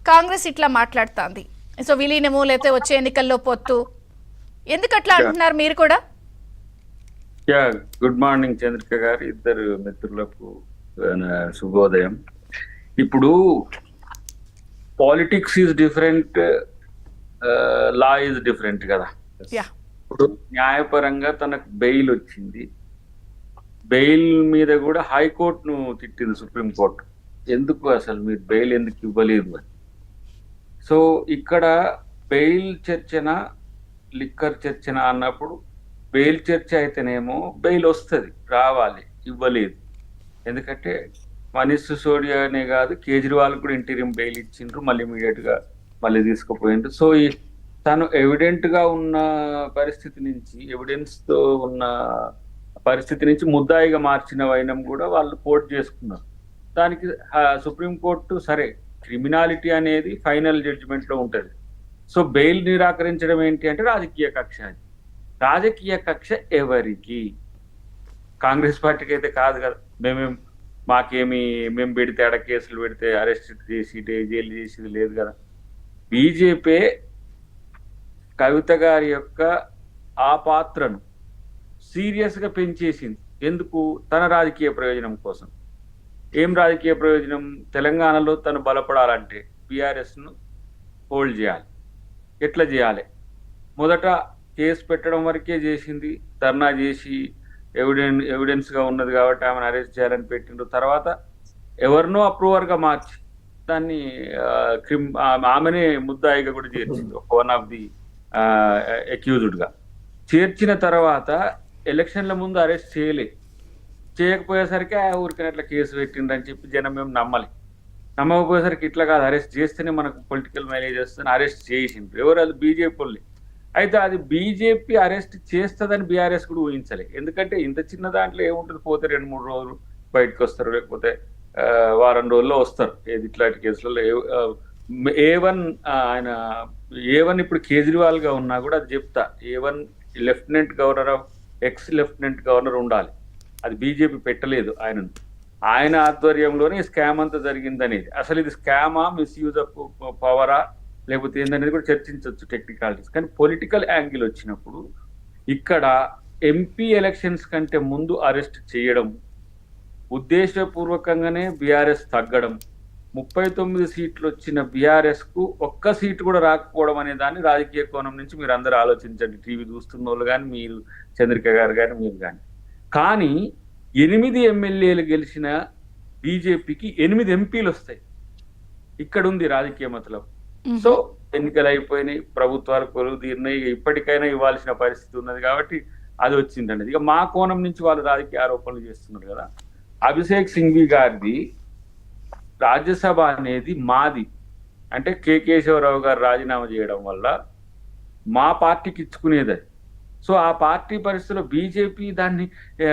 కాంగ్రెస్ ఇట్లా మాట్లాడుతోంది. సో విలీనము లేకపోతే వచ్చే ఎన్నికల్లో పొత్తు, ఎందుకు అట్లా అంటున్నారు మీరు కూడా? యా గుడ్ మార్నింగ్ చంద్రిక గారు, ఇద్దరు మిత్రులకు శుభోదయం. ఇప్పుడు politics is different, law is different కదా. యా ఇప్పుడు న్యాయపరంగా తనకు బెయిల్ వచ్చింది. బెయిల్ మీద కూడా హైకోర్టును తిట్టింది సుప్రీంకోర్టు. ఎందుకు అసలు మీరు బెయిల్ ఎందుకు ఇవ్వలేదు అని. సో ఇక్కడ బెయిల్ చర్చన లిక్కర్ చర్చన అన్నప్పుడు బెయిల్ చర్చ అయితేనేమో బెయిల్ వస్తుంది, రావాలి, ఇవ్వలేదు. ఎందుకంటే మనీష్ సిసోడియానే కాదు, కేజ్రీవాల్ కూడా ఇంటీరియం బెయిల్ ఇచ్చిండ్రు, మళ్ళీ ఇమీడియట్ గా మళ్ళీ తీసుకుపోయిండ్రు. సో తను ఎవిడెంట్ గా ఉన్న పరిస్థితి నుంచి, ఎవిడెన్స్ తో ఉన్న పరిస్థితి నుంచి ముద్దాయిగా మార్చిన వైనం కూడా వాళ్ళు కోర్టు చేసుకున్నారు. దానికి సుప్రీంకోర్టు సరే, క్రిమినాలిటీ అనేది ఫైనల్ జడ్జిమెంట్ లో ఉంటది. సో బెయిల్ నిరాకరించడం ఏంటి అంటే రాజకీయ కక్ష. అది రాజకీయ కక్ష ఎవరికి? కాంగ్రెస్ పార్టీకి అయితే కాదు కదా. మేము పెడితే ఆడ కేసులు పెడితే అరెస్ట్ చేసి జైలు చేసేది లేదు కదా. బీజేపీ కవిత గారి యొక్క ఆ పాత్రను సీరియస్ గా పెంచేసింది. ఎందుకు? తన రాజకీయ ప్రయోజనం కోసం. ఏం రాజకీయ ప్రయోజనం? తెలంగాణలో తను బలపడాలంటే బీఆర్ఎస్ ను హోల్డ్ చేయాలి. ఎట్లా చేయాలి? మొదట కేసు పెట్టడం వరకే చేసింది, ధర్నా చేసి ఎవిడెన్స్ గా ఉన్నది కాబట్టి ఆమెను అరెస్ట్ చేయాలని పెట్టిండ్రు. తర్వాత ఎవరినో అప్రూవర్ గా మార్చి దాన్ని ఆమెనే ముద్దాయిగా కూడా చేర్చింది, వన్ ఆఫ్ ది అక్యూజ్డ్ గా చేర్చిన తర్వాత ఎలక్షన్ల ముందు అరెస్ట్ చేయకపోయేసరికి ఊరికనే అట్లా కేసు పెట్టిండ్రని చెప్పి జనం మేము నమ్మకపోయేసరికి ఇట్లా కాదు, అరెస్ట్ చేస్తేనే మనకు పొలిటికల్ మైలేజ్ వస్తుంది, అరెస్ట్ చేసిండ్రు. ఎవరు? అది బీజేపీ వాళ్ళే. అయితే అది బీజేపీ అరెస్ట్ చేస్తుందని బీఆర్ఎస్ కూడా ఊహించలే. ఎందుకంటే ఇంత చిన్న దాంట్లో ఏముంటుంది, పోతే 2-3 రోజులు బయటకు వస్తారు, లేకపోతే వారం రోజుల్లో వస్తారు. ఏది ఇట్లాంటి కేసులలో ఏ1 ఇప్పుడు కేజ్రీవాల్ గా ఉన్నా కూడా అది చెప్తా, ఏ1 lieutenant governor of lieutenant governor ఉండాలి. అది బీజేపీ పెట్టలేదు ఆయనను. ఆయన ఆధ్వర్యంలోనే స్కామ్ అంతా జరిగిందనేది. అసలు ఇది స్కామా, మిస్యూజ్ ఆఫ్ పవరా, లేకపోతే ఏందనేది కూడా చర్చించవచ్చు, టెక్నికాలిటీస్. కానీ పొలిటికల్ యాంగిల్ వచ్చినప్పుడు ఇక్కడ ఎంపీ ఎలక్షన్స్ కంటే ముందు అరెస్ట్ చేయడం, ఉద్దేశపూర్వకంగానే బీఆర్ఎస్ తగ్గడం, 39 సీట్లు వచ్చిన బీఆర్ఎస్ కు ఒక్క సీటు కూడా రాకపోవడం అనే దాన్ని రాజకీయ కోణం నుంచి మీరు అందరూ ఆలోచించండి. టీవీ చూస్తున్న వాళ్ళు కానీ, మీరు చంద్రిక గారు కానీ, మీరు కానీ 8 ఎమ్మెల్యేలు గెలిచిన బీజేపీకి 8 ఎంపీలు వస్తాయి. ఇక్కడ ఉంది రాజకీయ మతలబు. సో ఎన్నికలు అయిపోయినాయి, ప్రభుత్వాలు కొలువు తీరినాయి, ఇప్పటికైనా ఇవ్వాల్సిన పరిస్థితి ఉన్నది కాబట్టి అది వచ్చిందండి. ఇక మా కోణం నుంచి వాళ్ళు రాజకీయ ఆరోపణలు చేస్తున్నారు కదా. అభిషేక్ సింఘ్వి గారిది రాజ్యసభ అనేది మాది అంటే కేశవరావు గారు రాజీనామా చేయడం వల్ల మా పార్టీకి ఇచ్చుకునేది అది. సో ఆ పార్టీ పరిస్థితుల్లో బీజేపీ దాన్ని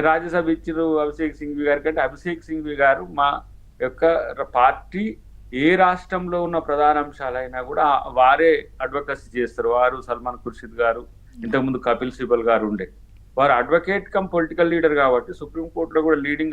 రాజ్యసభ ఇచ్చారు అభిషేక్ సింఘ్వి గారి కంటే. అభిషేక్ సింఘ్వి గారు మా యొక్క పార్టీ ఏ రాష్ట్రంలో ఉన్న ప్రధాన అంశాలైనా కూడా వారే అడ్వకసీ చేస్తారు. వారు సల్మాన్ ఖుర్షిద్ గారు, ఇంతకుముందు కపిల్ సిబల్ గారు ఉండే, వారు అడ్వకేట్ కమ్ పొలిటికల్ లీడర్ కాబట్టి సుప్రీంకోర్టులో కూడా లీడింగ్